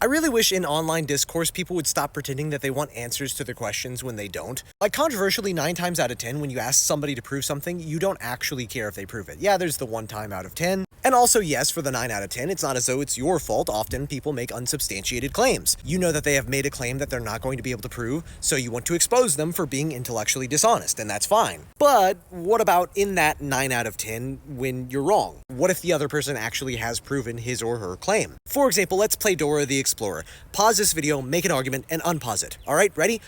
I really wish in online discourse people would stop pretending that they want answers to their questions when they don't. Like, controversially, 9 times out of 10, when you ask somebody to prove something, you don't actually care if they prove it. Yeah, there's the 1 time out of 10. And also, yes, for the 9 out of 10, it's not as though it's your fault. Often people make unsubstantiated claims. You know that they have made a claim that they're not going to be able to prove, so you want to expose them for being intellectually dishonest, and that's fine. But what about in that 9 out of 10 when you're wrong? What if the other person actually has proven his or her claim? For example, let's play Dora the Explorer. Pause this video, make an argument, and unpause it. All right, ready?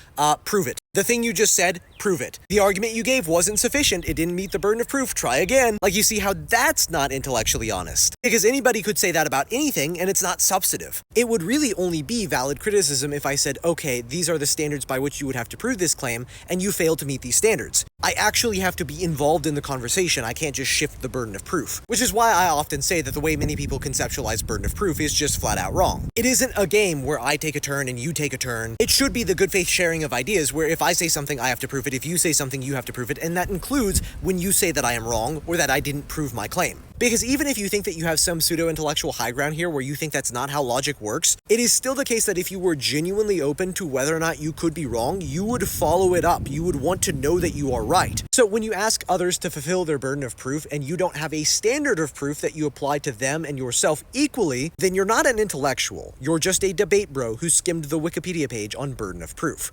Prove it. The thing you just said, prove it. The argument you gave wasn't sufficient. It didn't meet the burden of proof. Try again. Like, you see how that's not intellectually honest. Because anybody could say that about anything, and it's not substantive. It would really only be valid criticism if I said, okay, these are the standards by which you would have to prove this claim, and you failed to meet these standards. I actually have to be involved in the conversation. I can't just shift the burden of proof. Which is why I often say that the way many people conceptualize burden of proof is just flat out wrong. It isn't a game where I take a turn and you take a turn. It should be the good faith sharing of ideas where if I say something, I have to prove it. If you say something, you have to prove it. And that includes when you say that I am wrong or that I didn't prove my claim. Because even if you think that you have some pseudo-intellectual high ground here where you think that's not how logic works, it is still the case that if you were genuinely open to whether or not you could be wrong, you would follow it up. You would want to know that you are right. So when you ask others to fulfill their burden of proof and you don't have a standard of proof that you apply to them and yourself equally, then you're not an intellectual. You're just a debate bro who skimmed the Wikipedia page on burden of proof.